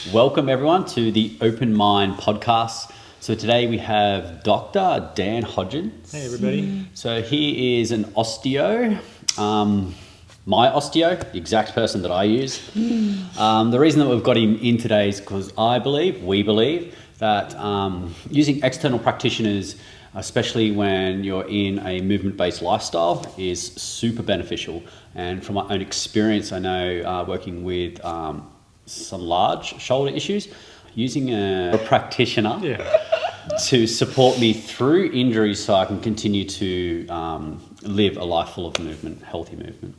Welcome everyone to the Open Mind podcast. So today we have Dr. Dan Hodgins. Hey everybody. So he is an osteo, my osteo, the exact person that I use. The reason that we've got him in today is because we believe that using external practitioners, especially when you're in a movement-based lifestyle, is super beneficial. And from my own experience, I know working with some large shoulder issues, using a practitioner to support me through injuries so I can continue to live a life full of movement, healthy movement.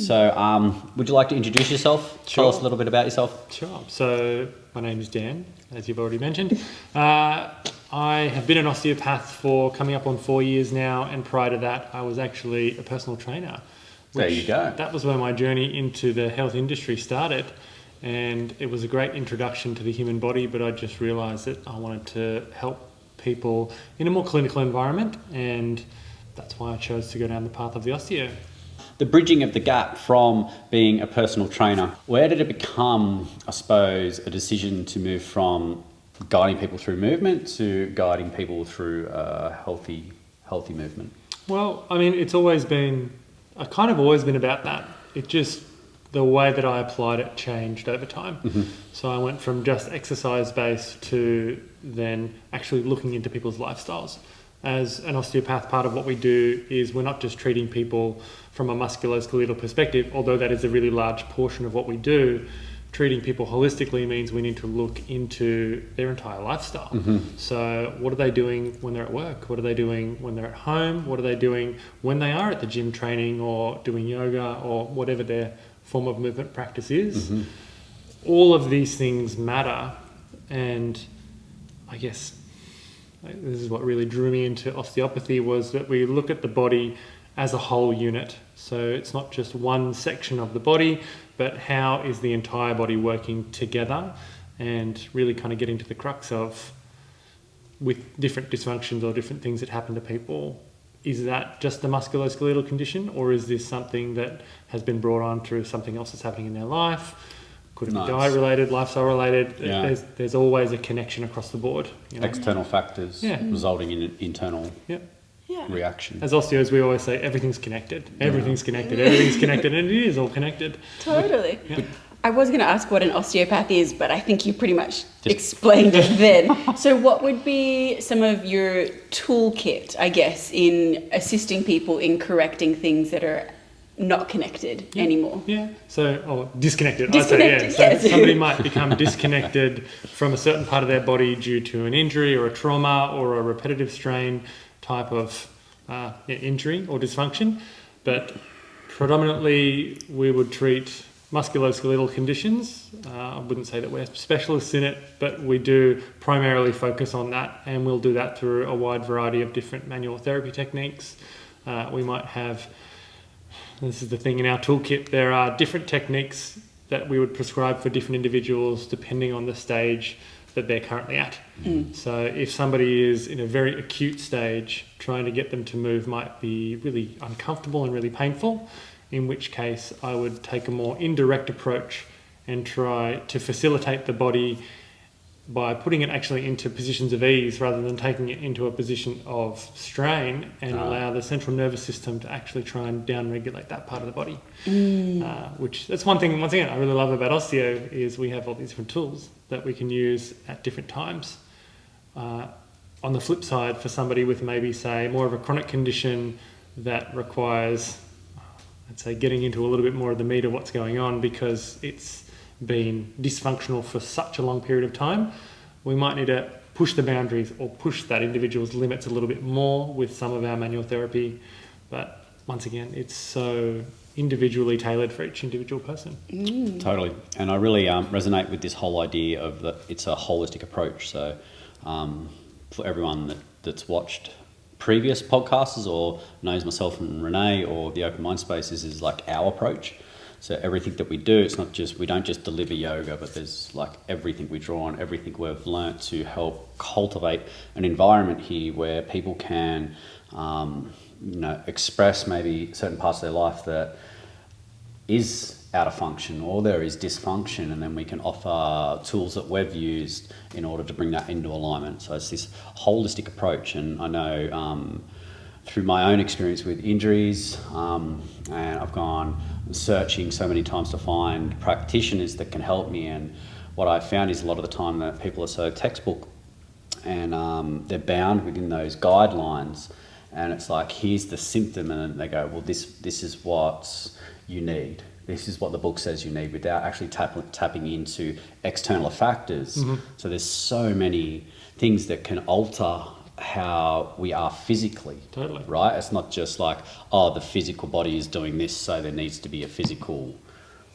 So would you like to introduce yourself? Sure. Tell us a little bit about yourself. Sure. So my name is Dan, as you've already mentioned. I have been an osteopath for coming up on 4 years now, and prior to that I was actually a personal trainer. There you go. That was where my journey into the health industry started. And it was a great introduction to the human body, but I just realised that I wanted to help people in a more clinical environment, and that's why I chose to go down the path of the osteo. The bridging of the gap from being a personal trainer, where did it become, I suppose, a decision to move from guiding people through movement to guiding people through healthy movement? Well, I mean, I've kind of always been about that. The way that I applied it changed over time. So I went from just exercise-based to then actually looking into people's lifestyles. As an osteopath, part of what we do is we're not just treating people from a musculoskeletal perspective, although that is a really large portion of what we do. Treating people holistically means we need to look into their entire lifestyle. So what are they doing when they're at work? What are they doing when they're at home? What are they doing when they are at the gym training or doing yoga or whatever their form of movement practice is? All of these things matter, and I guess this is what really drew me into osteopathy, was that we look at the body as a whole unit. So it's not just one section of the body, but how is the entire body working together, and really kind of getting to the crux of, with different dysfunctions or different things that happen to people, is that just a musculoskeletal condition, or is this something that has been brought on through something else that's happening in their life? Could it be diet related, lifestyle related? Yeah. There's always a connection across the board. You know? External factors resulting in an internal reaction. As osteos, we always say everything's connected. Everything's connected. Everything's connected, and it is all connected. Totally. I was going to ask what an osteopath is, but I think you pretty much explained it then. So what would be some of your toolkit, I guess, in assisting people in correcting things that are not connected anymore? So, disconnected. Disconnected, I'd say, yes. So somebody might become disconnected from a certain part of their body due to an injury or a trauma or a repetitive strain type of injury or dysfunction. But predominantly we would treat musculoskeletal conditions. I wouldn't say that we're specialists in it, but we do primarily focus on that, and we'll do that through a wide variety of different manual therapy techniques. We might have, this is the thing in our toolkit, there are different techniques that we would prescribe for different individuals depending on the stage that they're currently at. So if somebody is in a very acute stage, trying to get them to move might be really uncomfortable and really painful, in which case I would take a more indirect approach and try to facilitate the body by putting it actually into positions of ease rather than taking it into a position of strain, and allow the central nervous system to actually try and down-regulate that part of the body. Which, that's one thing, once again, I really love about osteo, is we have all these different tools that we can use at different times. On the flip side, for somebody with maybe, say, more of a chronic condition that requires, I'd say, getting into a little bit more of the meat of what's going on because it's been dysfunctional for such a long period of time, we might need to push the boundaries or push that individual's limits a little bit more with some of our manual therapy. But once again, it's so individually tailored for each individual person. Totally. And I really resonate with this whole idea of that it's a holistic approach. So for everyone that's watched previous podcasts or knows myself and Renee or the Open Mind Space, is like our approach. So everything that we do, it's not just, we don't just deliver yoga, but there's like everything we draw on, everything we've learnt to help cultivate an environment here where people can, express maybe certain parts of their life that is out of function or there is dysfunction, and then we can offer tools that we've used in order to bring that into alignment. So it's this holistic approach, and I know through my own experience with injuries, and I've gone searching so many times to find practitioners that can help me, and what I found is a lot of the time that people are so textbook and they're bound within those guidelines, and it's like, here's the symptom, and then they go, well, this is what you need. This is what the book says you need, without actually tapping into external factors. So there's so many things that can alter how we are physically. Totally. Right? It's not just like, oh, the physical body is doing this, so there needs to be a physical,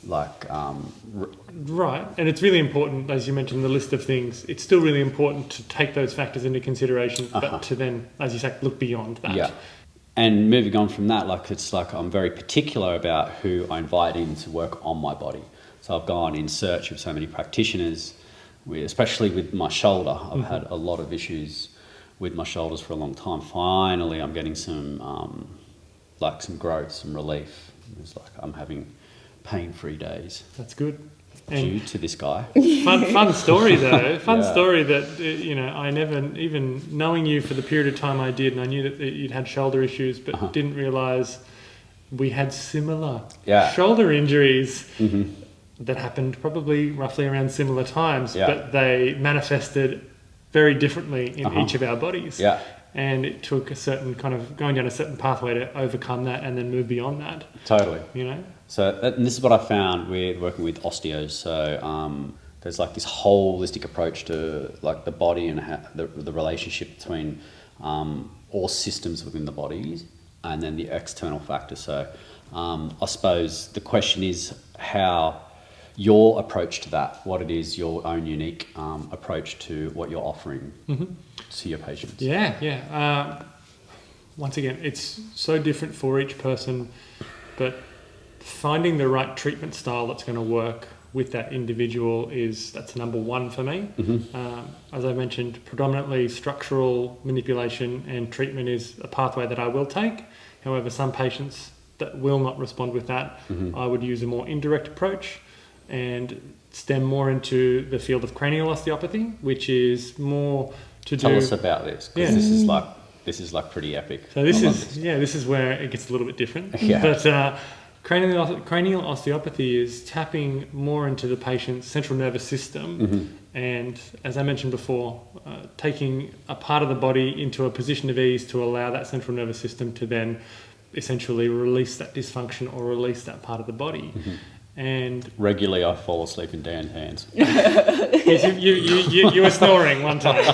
like... Right. And it's really important, as you mentioned, the list of things, it's still really important to take those factors into consideration, but to then, as you say, look beyond that. Yeah. And moving on from that, like, it's like I'm very particular about who I invite in to work on my body. So I've gone in search of so many practitioners, especially with my shoulder. I've had a lot of issues with my shoulders for a long time. Finally, I'm getting some, like some growth, some relief. It's like I'm having pain-free days. That's good. Due to this guy. Fun story though. Story that, you know, I never, even knowing you for the period of time I did, and I knew that you'd had shoulder issues, but didn't realise we had similar shoulder injuries that happened probably roughly around similar times, but they manifested very differently in each of our bodies. Yeah. And it took a certain kind of going down a certain pathway to overcome that and then move beyond that. Totally. You know? So, and this is what I found with working with Osteo. So there's like this holistic approach to like the body and how the relationship between all systems within the body and then the external factors. So I suppose the question is how your approach to that, what it is, your own unique approach to what you're offering to your patients. Once again, it's so different for each person, but finding the right treatment style that's going to work with that individual that's number one for me. As I mentioned, predominantly structural manipulation and treatment is a pathway that I will take. However, some patients that will not respond with that, I would use a more indirect approach and stem more into the field of cranial osteopathy, which is more to do... Tell us about this, because this is like pretty epic. So this is where it gets a little bit different. But cranial osteopathy is tapping more into the patient's central nervous system, and as I mentioned before, taking a part of the body into a position of ease to allow that central nervous system to then essentially release that dysfunction or release that part of the body. And regularly I fall asleep in Dan's hands. You were snoring one time.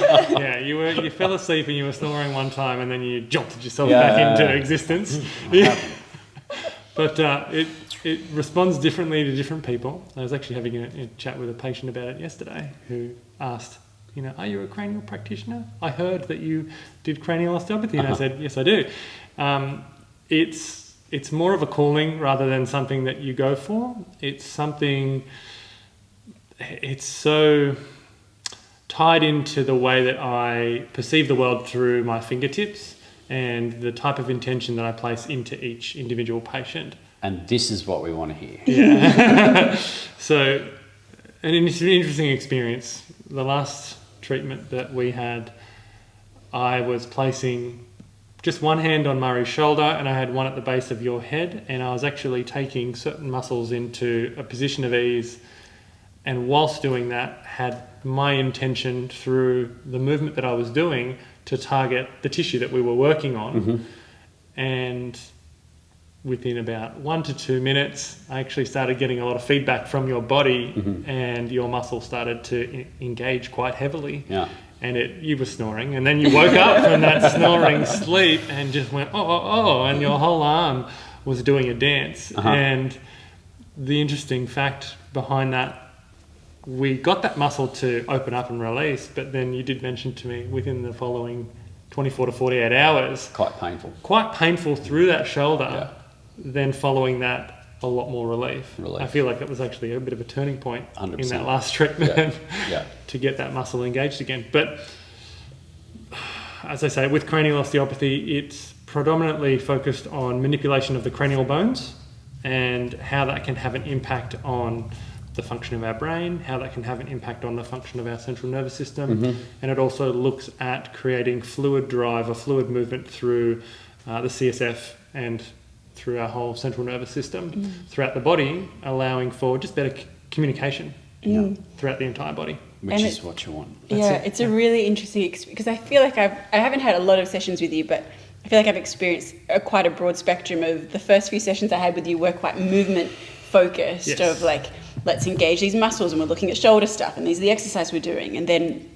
You fell asleep and you were snoring one time, and then you jolted yourself back into existence. But it responds differently to different people. I was actually having a chat with a patient about it yesterday who asked, you know, are you a cranial practitioner? I heard that you did cranial osteopathy. And I said, yes, I do. It's more of a calling rather than something that you go for. It's so tied into the way that I perceive the world through my fingertips and the type of intention that I place into each individual patient. And this is what we want to hear. Yeah. So, and it's an interesting experience. The last treatment that we had, I was placing just one hand on Murray's shoulder and I had one at the base of your head, and I was actually taking certain muscles into a position of ease, and whilst doing that had my intention through the movement that I was doing to target the tissue that we were working on. And within about 1 to 2 minutes I actually started getting a lot of feedback from your body, and your muscle started to engage quite heavily. And you were snoring, and then you woke up from that snoring sleep and just went, oh, and your whole arm was doing a dance. And the interesting fact behind that, we got that muscle to open up and release, but then you did mention to me within the following 24 to 48 hours. Quite painful. Quite painful through that shoulder. Then following that, a lot more relief. I feel like that was actually a bit of a turning point 100%. In that last treatment to get that muscle engaged again. But as I say, with cranial osteopathy, it's predominantly focused on manipulation of the cranial bones and how that can have an impact on the function of our brain, how that can have an impact on the function of our central nervous system. And it also looks at creating fluid drive or fluid movement through the CSF and through our whole central nervous system throughout the body, allowing for just better communication throughout the entire body. Which is what you want. It's a really interesting experience, because I feel like I haven't had a lot of sessions with you, but I feel like I've experienced quite a broad spectrum of the first few sessions I had with you were quite movement focused, of like, let's engage these muscles, and we're looking at shoulder stuff, and these are the exercise we're doing. And then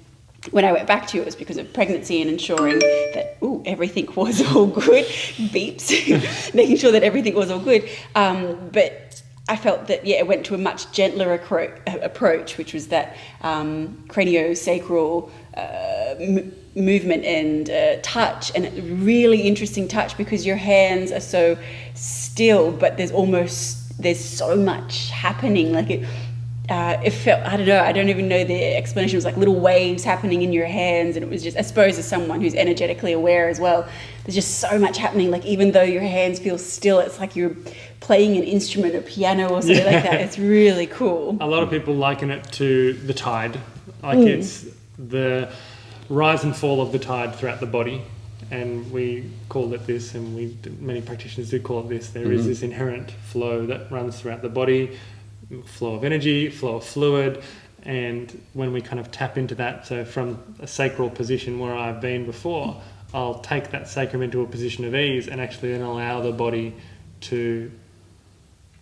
when I went back to you, it was because of pregnancy and ensuring that everything was all good, beeps, making sure that everything was all good. But I felt that, it went to a much gentler approach, which was that craniosacral movement and touch, and a really interesting touch, because your hands are so still, but there's so much happening. Like it felt, I don't know, I don't even know the explanation. It was like little waves happening in your hands, and it was just, I suppose as someone who's energetically aware as well, there's just so much happening. Like even though your hands feel still, it's like you're playing an instrument, a piano or something like that. It's really cool. A lot of people liken it to the tide. Like it's the rise and fall of the tide throughout the body. And we call it this, and many practitioners do call it this. There is this inherent flow that runs throughout the body, flow of energy, flow of fluid, and when we kind of tap into that, so from a sacral position where I've been before, I'll take that sacrum into a position of ease and actually then allow the body to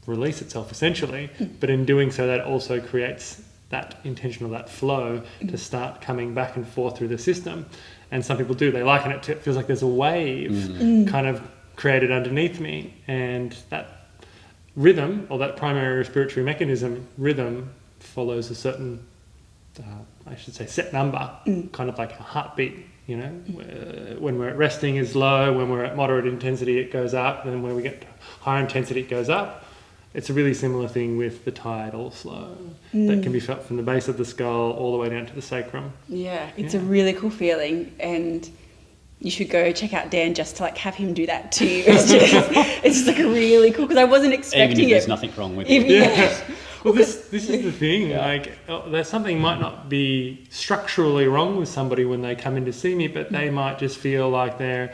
release itself essentially. But in doing so, that also creates that intention of that flow to start coming back and forth through the system. And some people do, they liken it to, it feels like there's a wave kind of created underneath me, and that rhythm, or that primary respiratory mechanism rhythm, follows a certain I should say set number, kind of like a heartbeat. When we're at resting is low, when we're at moderate intensity it goes up, and when we get higher intensity it goes up. It's a really similar thing with the tidal flow that can be felt from the base of the skull all the way down to the sacrum. It's a really cool feeling, and you should go check out Dan just to like have him do that to you. It's just like really cool, because I wasn't expecting Even if it. there's nothing wrong with it. Well, this is the thing. Like, there's something might not be structurally wrong with somebody when they come in to see me, but they might just feel like they're,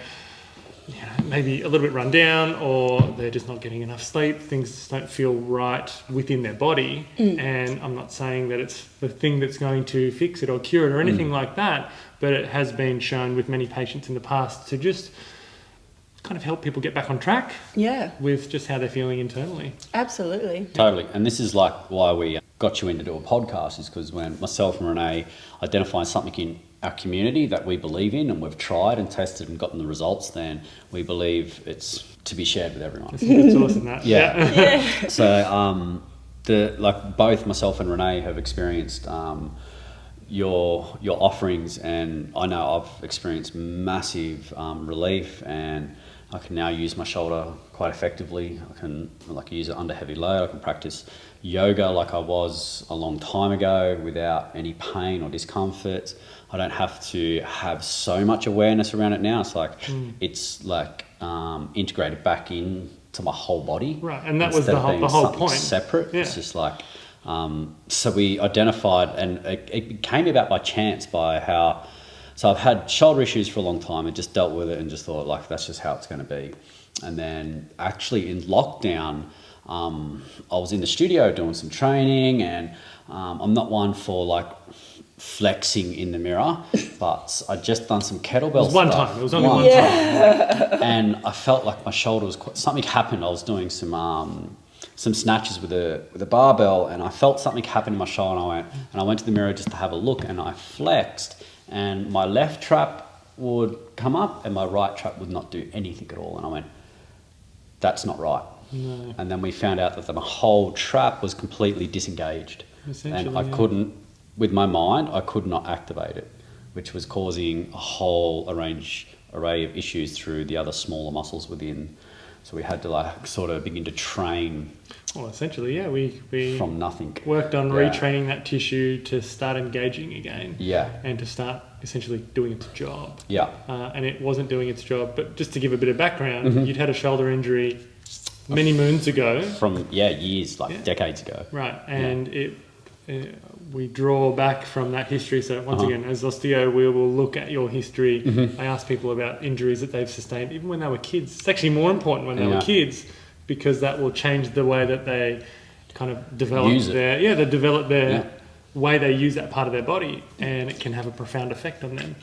maybe a little bit run down, or they're just not getting enough sleep. Things just don't feel right within their body. And I'm not saying that it's the thing that's going to fix it or cure it or anything like that, but it has been shown with many patients in the past to just kind of help people get back on track with just how they're feeling internally. Absolutely. Totally. And this is like why we got you in to do a podcast, is because when myself and Renee identify something in our community that we believe in, and we've tried and tested and gotten the results, then we believe it's to be shared with everyone. It's awesome, that. So both myself and Renee have experienced your offerings, and I know I've experienced massive relief, and I can now use my shoulder quite effectively. I can use it under heavy load. I can practice yoga like I was a long time ago without any pain or discomfort. I don't have to have so much awareness around it now. It's like it's like integrated back into my whole body. Right, and that was the whole point. Separate. It's just like so we identified, and it came about by chance by how. So I've had shoulder issues for a long time and just dealt with it and just thought like that's just how it's going to be. And then actually in lockdown, I was in the studio doing some training, and I'm not one for like flexing in the mirror, but I'd just done some kettlebell stuff. It was only one time. And I felt like my shoulder was something happened. I was doing some snatches with a barbell, and I felt something happen in my shoulder, and I went to the mirror just to have a look, and I flexed, and my left trap would come up and my right trap would not do anything at all. And I went, that's not right. No. And then we found out that the whole trap was completely disengaged. And I couldn't, with my mind, I could not activate it, which was causing a whole array of issues through the other smaller muscles within. So we had to sort of begin to train. Well, essentially, we from nothing. Worked on retraining that tissue to start engaging again. Yeah. And to start essentially doing its job. Yeah. And it wasn't doing its job. But just to give a bit of background, you'd had a shoulder injury many moons ago. From years, like decades ago. Right, and we draw back from that history. So once again, as Osteo, we will look at your history. I ask people about injuries that they've sustained, even when they were kids. It's actually more important when they were kids, because that will change the way that they kind of develop their way they use that part of their body, and it can have a profound effect on them.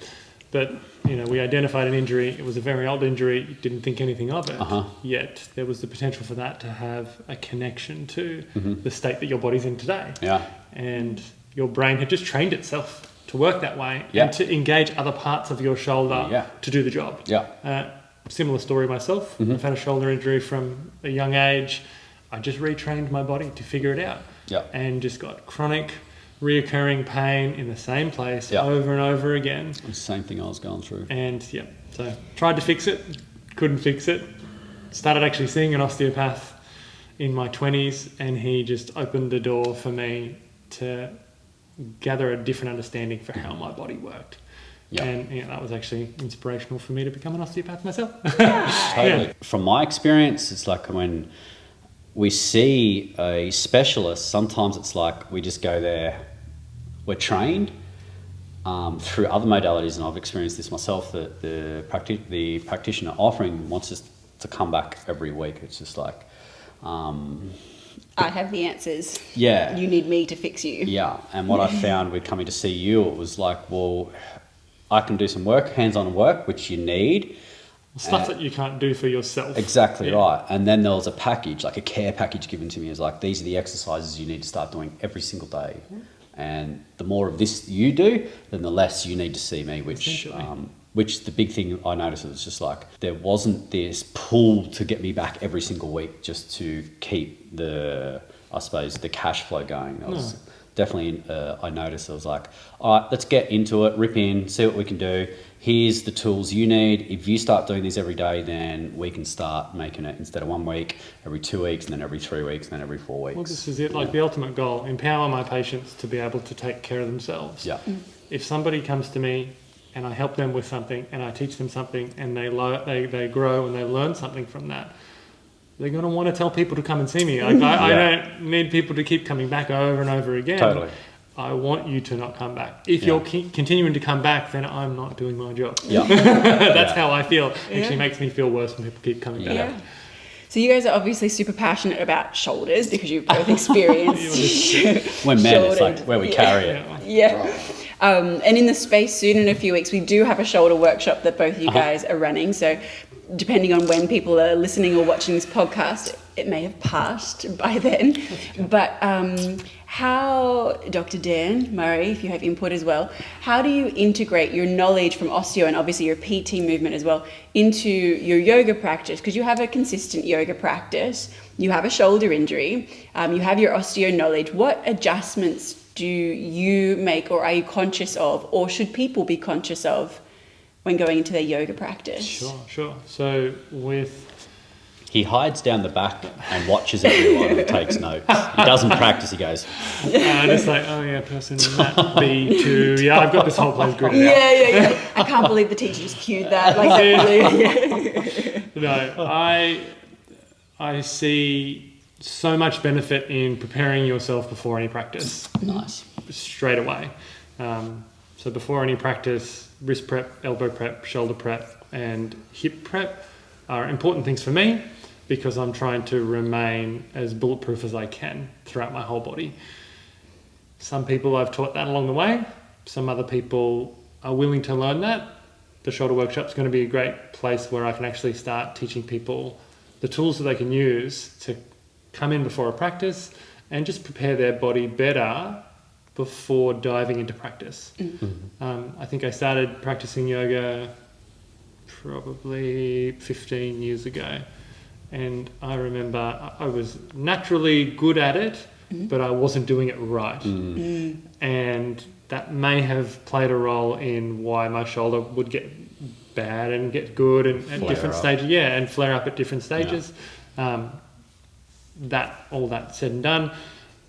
But we identified an injury. It was a very old injury. Didn't think anything of it. Yet there was the potential for that to have a connection to the state that your body's in today. Yeah. And your brain had just trained itself to work that way and to engage other parts of your shoulder to do the job. Yeah. Similar story myself. I've had a shoulder injury from a young age. I just retrained my body to figure it out. Yeah. And just got chronic, reoccurring pain in the same place over and over again. The same thing I was going through. And so tried to fix it, couldn't fix it. Started actually seeing an osteopath in my 20s, and he just opened the door for me to gather a different understanding for how my body worked. Yep. And that was actually inspirational for me to become an osteopath myself. Totally. From my experience, it's like when we see a specialist, sometimes it's like we just go there, we're trained through other modalities, and I've experienced this myself, that the practitioner offering wants us to come back every week. It's just like... I have the answers. Yeah. You need me to fix you. Yeah, and what I found with coming to see you, it was like, well, I can do some work, hands-on work, which you need. Stuff that you can't do for yourself. Exactly right. And then there was a package, like a care package given to me. It was like, these are the exercises you need to start doing every single day. And the more of this you do, then the less you need to see me, which the big thing I noticed was just like, there wasn't this pull to get me back every single week just to keep the cash flow going. Definitely, I noticed, I was like, all right, let's get into it, rip in, see what we can do. Here's the tools you need. If you start doing this every day, then we can start making it, instead of 1 week, every 2 weeks, and then every 3 weeks, and then every 4 weeks. Well, this is it, like the ultimate goal, empower my patients to be able to take care of themselves. Yeah. If somebody comes to me and I help them with something and I teach them something and they grow and they learn something from that, they're going to want to tell people to come and see me. Like, I don't need people to keep coming back over and over again. Totally. I want you to not come back. If you're continuing to come back, then I'm not doing my job. Yeah. That's how I feel. It actually makes me feel worse when people keep coming back. Yeah. So you guys are obviously super passionate about shoulders because you've both experienced We're men, it's like where we carry it. Yeah. And in the space soon, in a few weeks, we do have a shoulder workshop that both of you guys are running. So depending on when people are listening or watching this podcast, it may have passed by then. But how, Dr. Dan, Murray, if you have input as well, how do you integrate your knowledge from osteo and obviously your PT movement as well into your yoga practice? Because you have a consistent yoga practice, you have a shoulder injury, you have your osteo knowledge. What adjustments do you make, or are you conscious of, or should people be conscious of when going into their yoga practice? Sure. So he hides down the back and watches everyone and takes notes. He doesn't practice, he goes. Just like, person that B2. Yeah, I've got this whole place gridded out. Yeah. I can't believe the teacher just cued that. No, I see so much benefit in preparing yourself before any practice. Nice. Straight away. So before any practice, wrist prep, elbow prep, shoulder prep, and hip prep are important things for me because I'm trying to remain as bulletproof as I can throughout my whole body. Some people I've taught that along the way. Some other people are willing to learn that. The shoulder workshop is going to be a great place where I can actually start teaching people the tools that they can use to come in before a practice and just prepare their body better before diving into practice. I think I started practicing yoga probably 15 years ago, and I remember I was naturally good at it, but I wasn't doing it right. And that may have played a role in why my shoulder would get bad and get good and at different stages, and flare up at different stages. All that said and done,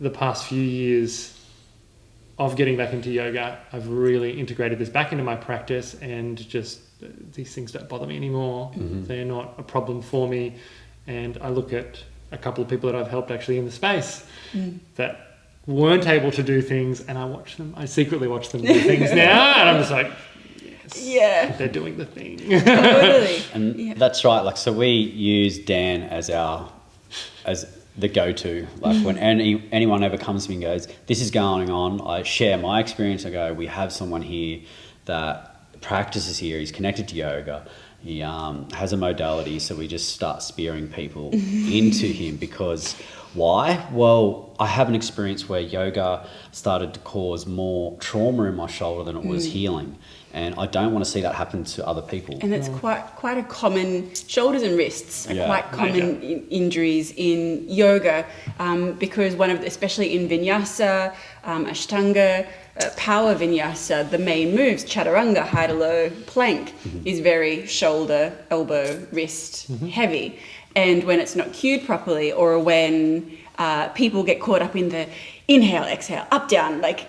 the past few years of getting back into yoga, I've really integrated this back into my practice, and just these things don't bother me anymore. They're not a problem for me, and I look at a couple of people that I've helped actually in the space that weren't able to do things, and I secretly watch them do things now, and I'm just like, yes, they're doing the thing. Totally. And that's right. Like, so we use Dan as the go-to. Like when anyone ever comes to me and goes, this is going on, I share my experience. I go, we have someone here that practices here. He's connected to yoga. He has a modality. So we just start spearing people into him because why? Well, I have an experience where yoga started to cause more trauma in my shoulder than it was healing. And I don't want to see that happen to other people. And it's quite a common, shoulders and wrists are quite common injuries in yoga because especially in vinyasa, ashtanga, power vinyasa, the main moves, chaturanga, high to low, plank, is very shoulder, elbow, wrist heavy. And when it's not cued properly, or when people get caught up in the inhale, exhale, up, down, like,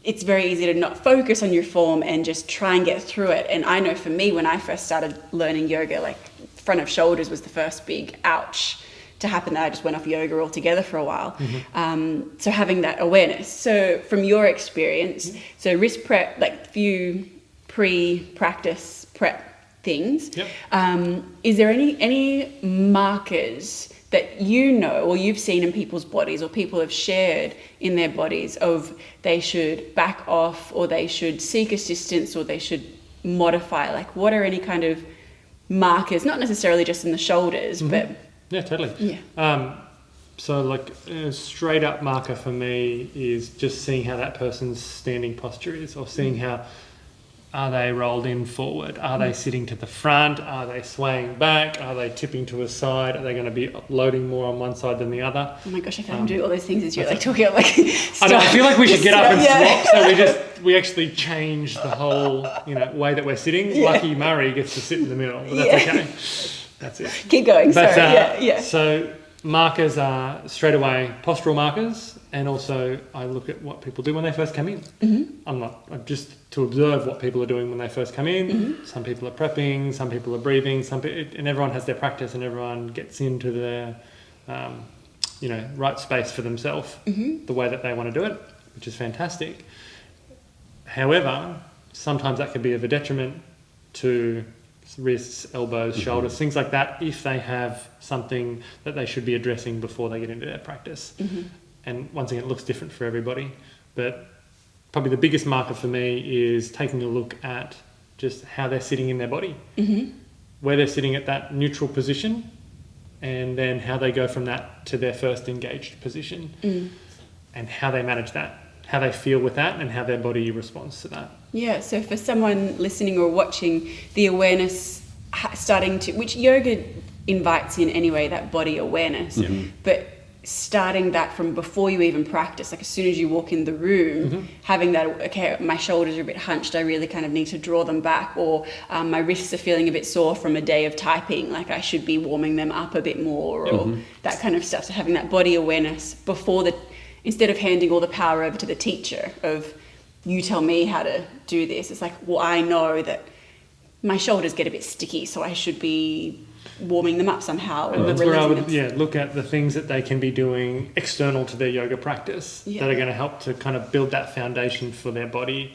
it's very easy to not focus on your form and just try and get through it. And I know for me, when I first started learning yoga, like, front of shoulders was the first big ouch to happen, that I just went off yoga altogether for a while. So having that awareness. So from your experience, so wrist prep, like few pre-practice prep things, is there any markers that you know or you've seen in people's bodies or people have shared in their bodies of they should back off or they should seek assistance or they should modify? Like, what are any kind of markers, not necessarily just in the shoulders, but... Yeah, totally. Yeah. So like a straight up marker for me is just seeing how that person's standing posture is, or seeing how, are they rolled in forward? Are they sitting to the front? Are they swaying back? Are they tipping to a side? Are they going to be loading more on one side than the other? Oh my gosh, I can't do all those things as you're like talking about, like... I feel like we should get up and swap, so we actually change the whole way that we're sitting. Lucky Murray gets to sit in the middle, but that's okay. That's it. Keep going, sorry. So markers are straight away postural markers, and also I look at what people do when they first come in. I'm just to observe what people are doing when they first come in. Some people are prepping, some people are breathing, and everyone has their practice, and everyone gets into their right space for themselves, the way that they want to do it, which is fantastic. However, sometimes that could be of a detriment to wrists, elbows, shoulders, things like that, if they have something that they should be addressing before they get into their practice. And once again, it looks different for everybody, but probably the biggest marker for me is taking a look at just how they're sitting in their body, where they're sitting at that neutral position, and then how they go from that to their first engaged position, and how they manage that, how they feel with that, and how their body responds to that. Yeah, so for someone listening or watching, the awareness starting to, which yoga invites in anyway, that body awareness, but starting that from before you even practice, like as soon as you walk in the room, having that, okay, my shoulders are a bit hunched, I really kind of need to draw them back, or my wrists are feeling a bit sore from a day of typing, like I should be warming them up a bit more, or that kind of stuff. So having that body awareness before instead of handing all the power over to the teacher of, you tell me how to do this, it's like, well, I know that my shoulders get a bit sticky, so I should be warming them up somehow. And that's where I would look at the things that they can be doing external to their yoga practice that are going to help to kind of build that foundation for their body,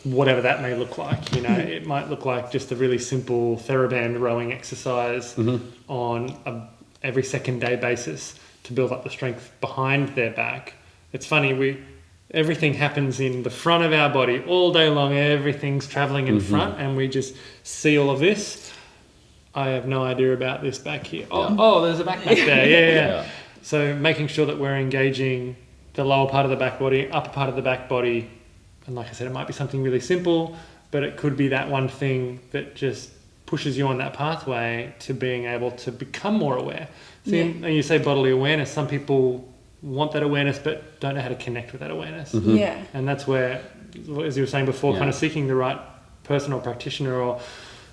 whatever that may look like. It might look like just a really simple TheraBand rowing exercise on a every second day basis to build up the strength behind their back. It's funny, everything happens in the front of our body all day long. Everything's traveling in front, and we just see all of this. I have no idea about this back here. Oh, there's a back there. Yeah. So making sure that we're engaging the lower part of the back body, upper part of the back body. And like I said, it might be something really simple, but it could be that one thing that just pushes you on that pathway to being able to become more aware. See, and you say bodily awareness, some people want that awareness but don't know how to connect with that awareness. And that's where, as you were saying before, kind of seeking the right person or practitioner or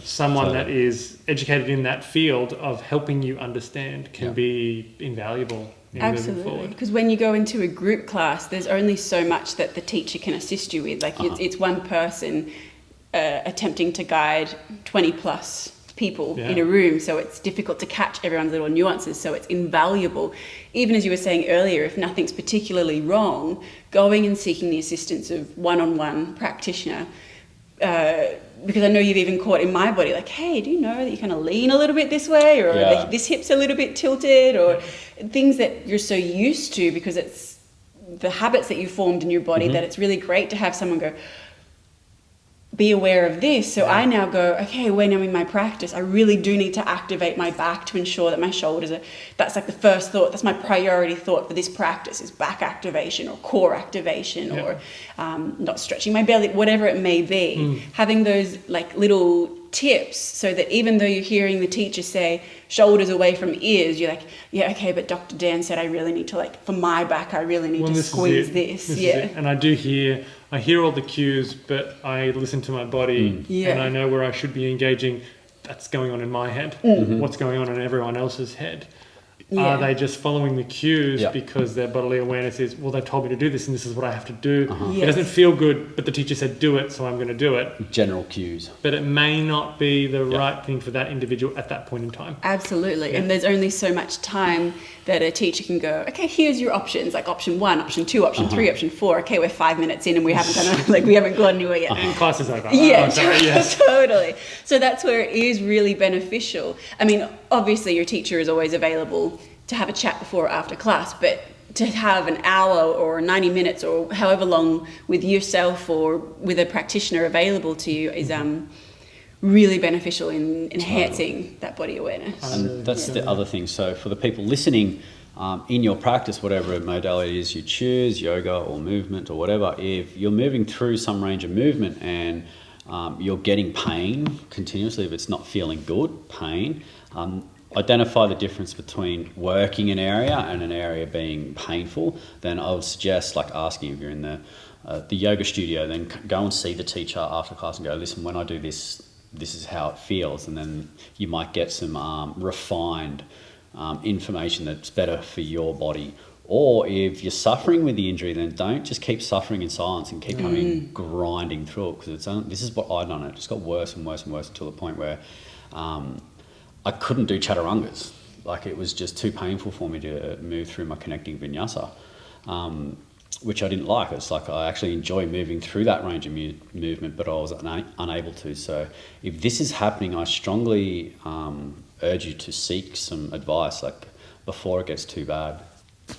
someone that is educated in that field of helping you understand can be invaluable in moving forward. Because when you go into a group class, there's only so much that the teacher can assist you with. Like it's one person attempting to guide 20 plus people in a room, so it's difficult to catch everyone's little nuances, so it's invaluable. Even as you were saying earlier, if nothing's particularly wrong, going and seeking the assistance of one-on-one practitioner, because I know you've even caught in my body, like, hey, do you know that you kind of lean a little bit this way, or this hip's a little bit tilted, or things that you're so used to because it's the habits that you formed in your body, that it's really great to have someone go, be aware of this. So I now go, okay, when I'm in my practice, I really do need to activate my back to ensure that my shoulders are, that's like the first thought, that's my priority thought for this practice, is back activation or core activation, or not stretching my belly, whatever it may be. Having those like little tips, so that even though you're hearing the teacher say shoulders away from ears, you're like, yeah, okay, but Dr. Dan said I really need to, like, for my back, I really need to squeeze this. And I hear all the cues, but I listen to my body and I know where I should be engaging. That's going on in my head. What's going on in everyone else's head? Are they just following the cues because their bodily awareness is, well, they've told me to do this and this is what I have to do. It doesn't feel good, but the teacher said do it, so I'm going to do it. General cues. But it may not be the right thing for that individual at that point in time. Absolutely. And there's only so much time that a teacher can go, okay, here's your options, like option 1, option 2, option 3, option 4. Okay, we're 5 minutes in and we haven't done like we haven't gone anywhere yet. And class is over. Totally. So that's where it is really beneficial. I mean, obviously your teacher is always available to have a chat before or after class, but to have an hour or 90 minutes or however long with yourself or with a practitioner available to you is really beneficial in enhancing that body awareness. And that's the other thing. So for the people listening, in your practice, whatever modality it is you choose, yoga or movement or whatever, if you're moving through some range of movement and you're getting pain continuously, if it's not feeling good, pain, identify the difference between working an area and an area being painful. Then I would suggest, like, asking if you're in the yoga studio, then go and see the teacher after class and go, listen, when I do this, this is how it feels. And then you might get some refined information that's better for your body. Or if you're suffering with the injury, then don't just keep suffering in silence and keep coming grinding through it, because this is what I've done. It just got worse and worse and worse until the point where I couldn't do chaturangas. Like, it was just too painful for me to move through my connecting vinyasa, which I didn't like. It's like I actually enjoy moving through that range of movement, but I was unable to. So if this is happening, I strongly urge you to seek some advice, like, before it gets too bad.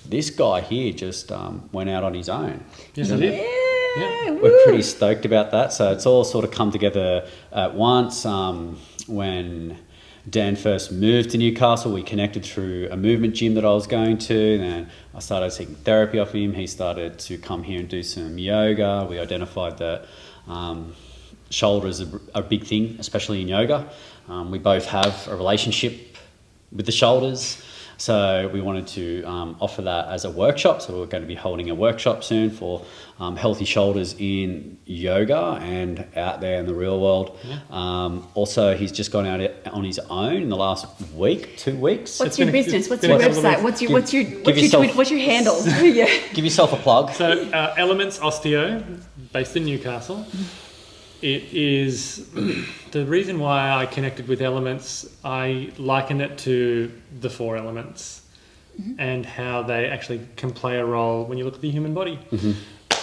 This guy here just went out on his own. Yes, I did. Yeah. We're pretty stoked about that. So it's all sort of come together at once. When Dan first moved to Newcastle, we connected through a movement gym that I was going to. Then I started seeking therapy off him. He started to come here and do some yoga. We identified that shoulders are a big thing, especially in yoga. We both have a relationship with the shoulders. So we wanted to offer that as a workshop. So we're going to be holding a workshop soon for healthy shoulders in yoga and out there in the real world. Also, he's just gone out on his own in the last week, 2 weeks. What's your business? What's your website? What's your handle? Give yourself a plug. So Elements Osteo, based in Newcastle. It is the reason why I connected with Elements. I liken it to the 4 elements and how they actually can play a role when you look at the human body.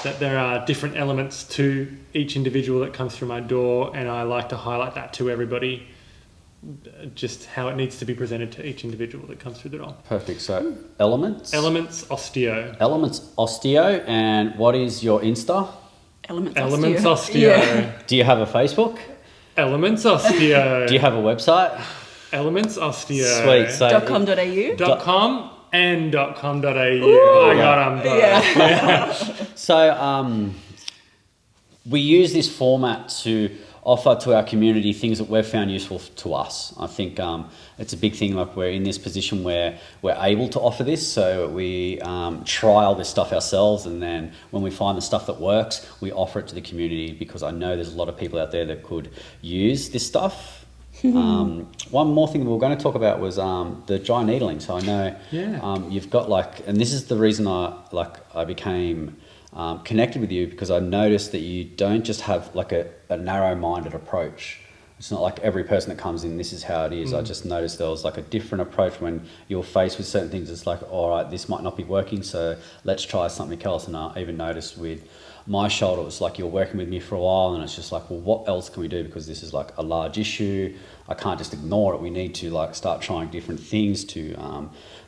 That there are different elements to each individual that comes through my door, and I like to highlight that to everybody, just how it needs to be presented to each individual that comes through the door. Perfect. So Elements Osteo. Elements Osteo. And what is your Insta? Elements Osteo. Do you have a Facebook? Elements Osteo. Do you have a website? Elements Osteo. Sweet. So .com.au. .com and .com.au. I got them both. So we use this format to offer to our community things that we've found useful to us. I think it's a big thing, like, we're in this position where we're able to offer this, so we trial this stuff ourselves, and then when we find the stuff that works, we offer it to the community, because I know there's a lot of people out there that could use this stuff. One more thing we were going to talk about was the dry needling. So I know you've got, like, and this is the reason I became connected with you, because I noticed that you don't just have like a narrow-minded approach. It's not like every person that comes in, this is how it is. I just noticed there was like a different approach when you're faced with certain things. It's like, all right, this might not be working, so let's try something else. And I even noticed with my shoulder, it was like you're working with me for a while, and it's just like, well, what else can we do? Because this is like a large issue. I can't just ignore it. We need to like start trying different things to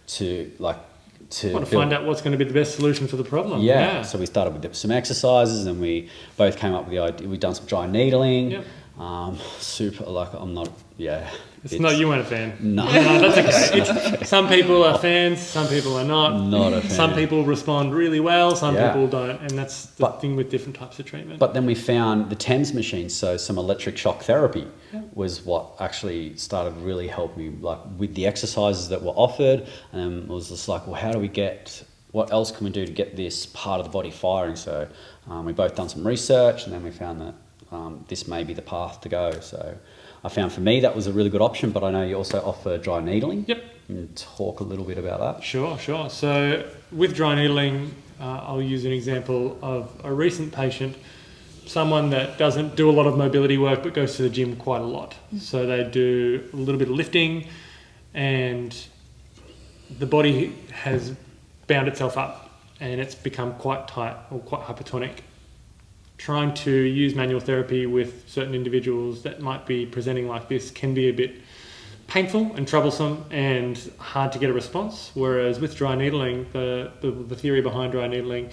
find out what's going to be the best solution for the problem. Yeah. So we started with some exercises, and we both came up with the idea. We've done some dry needling. Yep. Super, like I'm not, yeah. It's not, you weren't a fan. No. No, that's okay. Some people are fans, some people are not. Not a fan. Some people respond really well, some Yeah. people don't. And that's the thing with different types of treatment. But then we found the TENS machine, so some electric shock therapy was what actually started really helping me, like with the exercises that were offered. And it was just like, well, how do we get, what else can we do to get this part of the body firing? So we both done some research, and then we found that this may be the path to go. So I found for me that was a really good option, but I know you also offer dry needling. Yep. Can you talk a little bit about that? Sure. So with dry needling, I'll use an example of a recent patient, someone that doesn't do a lot of mobility work but goes to the gym quite a lot. So they do a little bit of lifting, and the body has bound itself up and it's become quite tight or quite hypertonic. Trying to use manual therapy with certain individuals that might be presenting like this can be a bit painful and troublesome and hard to get a response. Whereas with dry needling, the theory behind dry needling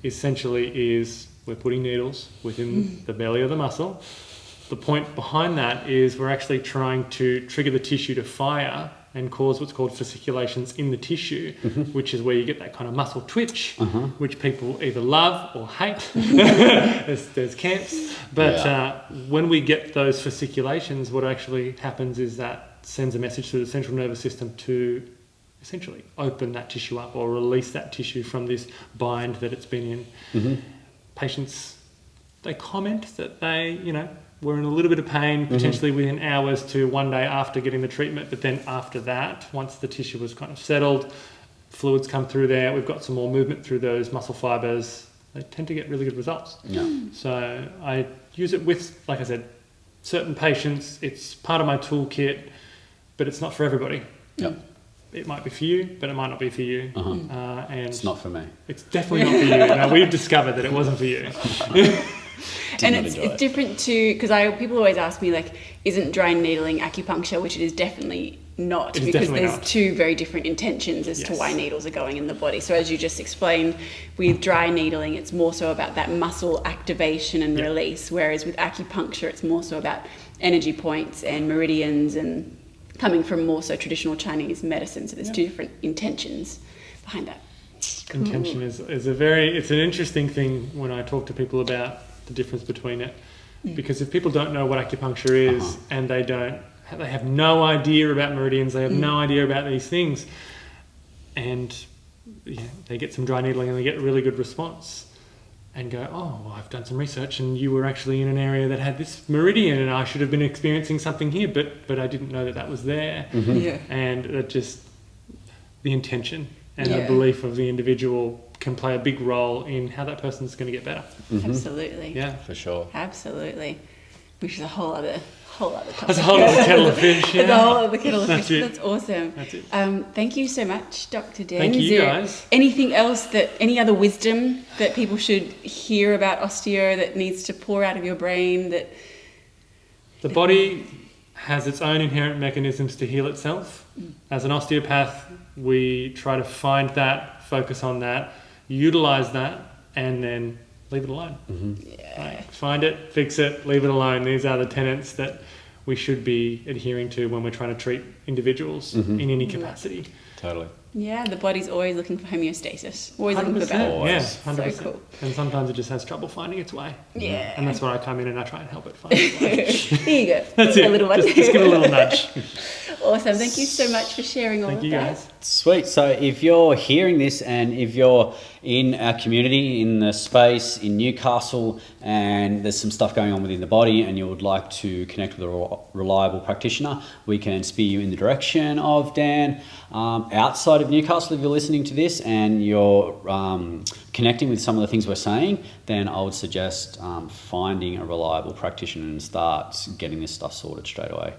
essentially is we're putting needles within the belly of the muscle. The point behind that is we're actually trying to trigger the tissue to fire and cause what's called fasciculations in the tissue, which is where you get that kind of muscle twitch, which people either love or hate. there's camps. But when we get those fasciculations, what actually happens is that sends a message to the central nervous system to essentially open that tissue up or release that tissue from this bind that it's been in. Patients, they comment that they, were in a little bit of pain, potentially within hours to one day after getting the treatment. But then after that, once the tissue was kind of settled, fluids come through there, we've got some more movement through those muscle fibers, they tend to get really good results. Yeah. So I use it with, like I said, certain patients. It's part of my toolkit, but it's not for everybody. Yep. It might be for you, but it might not be for you. And it's not for me. It's definitely not for you. Now, we've discovered that it wasn't for you. And it's different to, because people always ask me, like, isn't dry needling acupuncture, which it is definitely not, because there's two very different intentions as to why needles are going in the body. So as you just explained, with dry needling, it's more so about that muscle activation and release, whereas with acupuncture, it's more so about energy points and meridians and coming from more so traditional Chinese medicine. So there's two different intentions behind that. Intention is it's an interesting thing when I talk to people about the difference between it, because if people don't know what acupuncture is and they have no idea about meridians, they have no idea about these things, and they get some dry needling and they get a really good response and go, oh, well, I've done some research and you were actually in an area that had this meridian and I should have been experiencing something here, but I didn't know that was there. And it just, the intention and the belief of the individual can play a big role in how that person's going to get better. Absolutely. Yeah, for sure. Absolutely. Which is a whole other topic. That's a whole other kettle of fish. It's a whole other kettle of fish. That's awesome. That's it. Thank you so much, Dr. Dan. Thank you, guys. Anything else any other wisdom that people should hear about osteo that needs to pour out of your brain? That the body has its own inherent mechanisms to heal itself. As an osteopath, we try to find that, focus on that, utilize that, and then leave it alone. Like, find it, fix it, leave it alone. These are the tenets that we should be adhering to when we're trying to treat individuals in any capacity. Totally. Yeah, the body's always looking for homeostasis. Always looking for 100%. balance. Yeah, 100%. So cool. And sometimes it just has trouble finding its way. Yeah. And that's where I come in and I try and help it find its way. There you go. That's it. A little one. Just give it a little nudge. Awesome. Thank you so much for sharing all of that. Thank you, guys. Sweet. So if you're hearing this and if you're in our community, in the space, in Newcastle, and there's some stuff going on within the body and you would like to connect with a reliable practitioner, we can steer you in the direction of Dan. Outside of of Newcastle, if you're listening to this and you're connecting with some of the things we're saying, then I would suggest finding a reliable practitioner and start getting this stuff sorted straight away.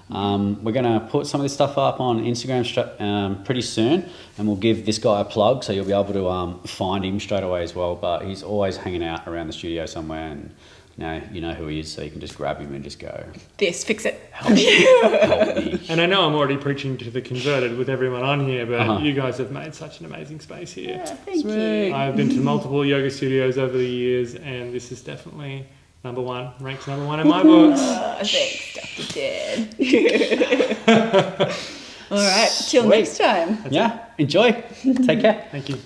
We're going to put some of this stuff up on Instagram pretty soon, and we'll give this guy a plug, so you'll be able to find him straight away as well. But he's always hanging out around the studio somewhere, and now you know who he is, so you can just grab him and just go, This, fix it. help me. And I know I'm already preaching to the converted with everyone on here, but you guys have made such an amazing space here. Yeah, thank you. I've been to multiple yoga studios over the years, and this is definitely ranks number one in my books. Thanks, Dr. Dan. All right, till next time. Yeah, enjoy. Take care. Thank you.